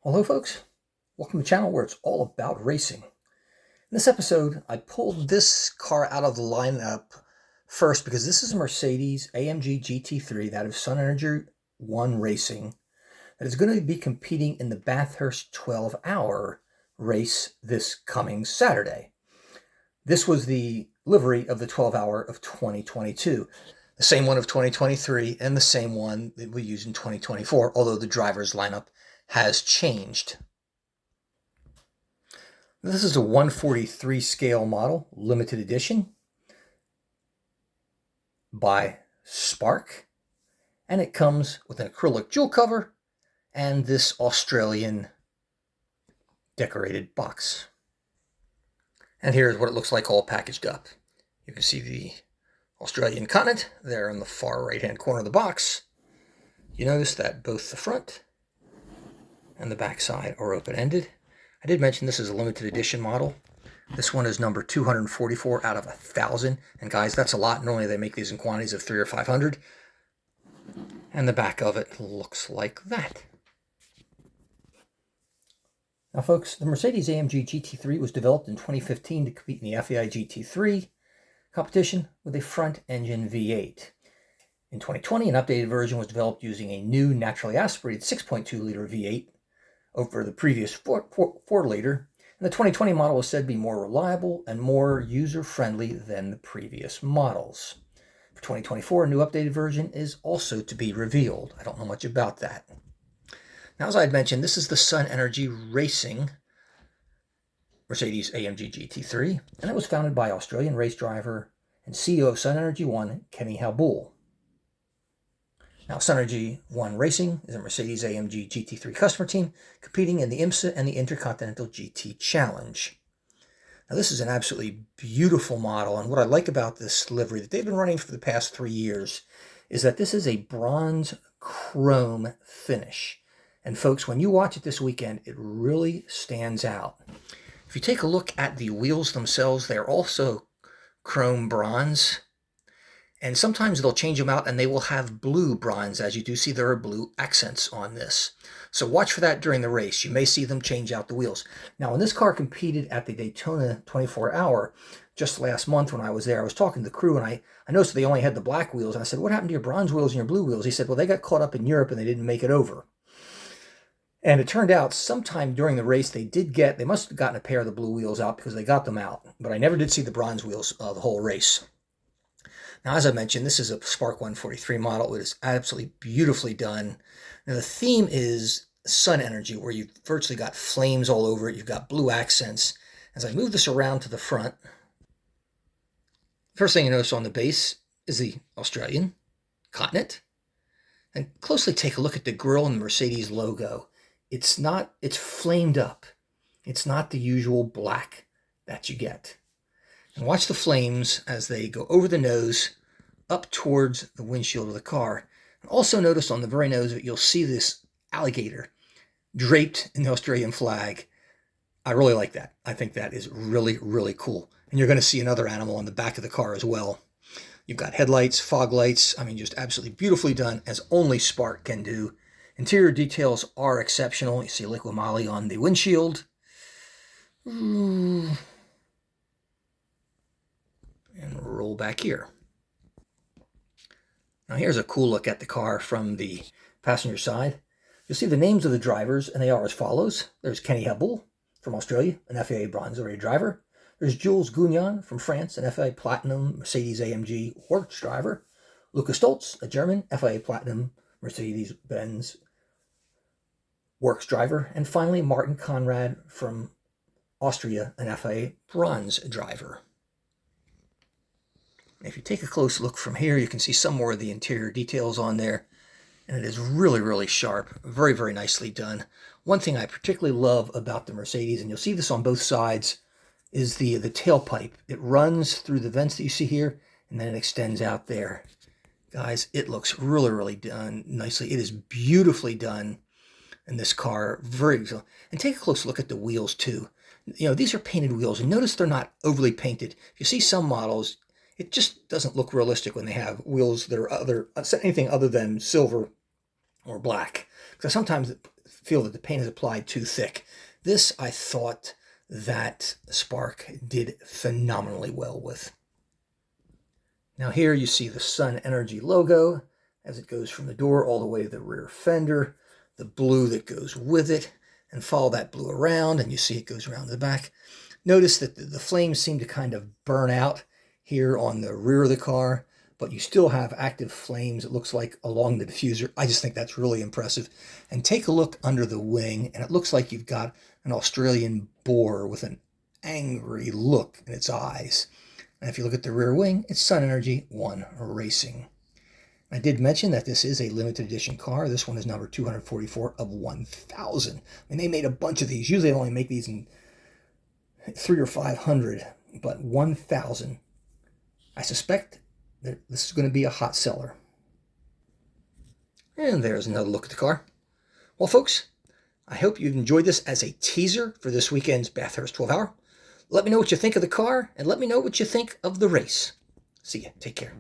Hello folks, welcome to the channel where it's all about racing. In this episode, I pulled this car out of the lineup first because this is a Mercedes AMG GT3 that is Sun Energy 1 Racing that is going to be competing in the Bathurst 12-hour race this coming Saturday. This was the livery of the 12-hour of 2022, the same one of 2023 and the same one that we use in 2024, although the driver's lineup has changed. This is a 143 scale model, limited edition by Spark, and it comes with an acrylic jewel cover and this Australian decorated box. And here's what it looks like all packaged up. You can see the Australian continent there in the far right hand corner of the box. You notice that both the front and the back side are open-ended. I did mention this is a limited edition model. This one is number 244 out of 1,000. And guys, that's a lot. Normally they make these in quantities of 300 or 500. And the back of it looks like that. Now folks, the Mercedes AMG GT3 was developed in 2015 to compete in the FAI GT3 competition with a front-engine V8. In 2020, an updated version was developed using a new naturally aspirated 6.2-liter V8 over the previous 4-liter, and the 2020 model was said to be more reliable and more user-friendly than the previous models. For 2024, a new updated version is also to be revealed. I don't know much about that. Now, as I had mentioned, this is the Sun Energy Racing Mercedes AMG GT3, and it was founded by Australian race driver and CEO of Sun Energy 1, Kenny Habul. Now, Sun Energy 1 Racing is a Mercedes AMG GT3 customer team competing in the IMSA and the Intercontinental GT Challenge. Now, this is an absolutely beautiful model, and what I like about this livery that they've been running for the past 3 years is that this is a bronze chrome finish. And folks, when you watch it this weekend, it really stands out. If you take a look at the wheels themselves, they're also chrome bronze. And sometimes they'll change them out and they will have blue bronze. As you do see, there are blue accents on this. So watch for that during the race. You may see them change out the wheels. Now, when this car competed at the Daytona 24-hour, just last month when I was there, I was talking to the crew and I noticed they only had the black wheels. And I said, what happened to your bronze wheels and your blue wheels? He said, well, they got caught up in Europe and they didn't make it over. And it turned out sometime during the race they must have gotten a pair of the blue wheels out because they got them out. But I never did see the bronze wheels the whole race. Now, as I mentioned, this is a Spark 143 model. It is absolutely beautifully done. Now, the theme is sun energy, where you've virtually got flames all over it. You've got blue accents. As I move this around to the front, first thing you notice on the base is the Australian continent. And closely take a look at the grille and the Mercedes logo. It's flamed up. It's not the usual black that you get. And watch the flames as they go over the nose up towards the windshield of the car. And also notice on the very nose of it, you'll see this alligator draped in the Australian flag. I really like that. I think that is really, really cool. And you're going to see another animal on the back of the car as well. You've got headlights, fog lights. I mean, just absolutely beautifully done, as only Spark can do. Interior details are exceptional. You see liquid-moly on the windshield. And roll back here. Now here's a cool look at the car from the passenger side. You'll see the names of the drivers, and they are as follows. There's Kenny Habul from Australia, an FAA Bronze-rated driver. There's Jules Gounon from France, an FAA Platinum Mercedes-AMG Works driver. Luca Stoltz, a German FAA Platinum Mercedes-Benz Works driver. And finally, Martin Konrad from Austria, an FAA Bronze driver. If you take a close look from here, you can see some more of the interior details on there. And it is really, really sharp. Very, very nicely done. One thing I particularly love about the Mercedes, and you'll see this on both sides, is the tailpipe. It runs through the vents that you see here, and then it extends out there. Guys, it looks really, really done nicely. It is beautifully done in this car. And take a close look at the wheels, too. You know, these are painted wheels, and notice they're not overly painted. You see some models, it just doesn't look realistic when they have wheels that are anything other than silver or black. Because sometimes feel that the paint is applied too thick. This, I thought that Spark did phenomenally well with. Now here you see the Sun Energy logo as it goes from the door all the way to the rear fender, the blue that goes with it, and follow that blue around, and you see it goes around the back. Notice that the flames seem to kind of burn out here on the rear of the car, but you still have active flames, it looks like, along the diffuser. I just think that's really impressive. And take a look under the wing, and it looks like you've got an Australian boar with an angry look in its eyes. And if you look at the rear wing, it's Sun Energy 1 Racing. I did mention that this is a limited edition car. This one is number 244 of 1,000. I mean, they made a bunch of these. Usually they only make these in 300 or 500, but 1,000. I suspect that this is going to be a hot seller. And there's another look at the car. Well, folks, I hope you've enjoyed this as a teaser for this weekend's Bathurst 12 Hour. Let me know what you think of the car, and let me know what you think of the race. See ya. Take care.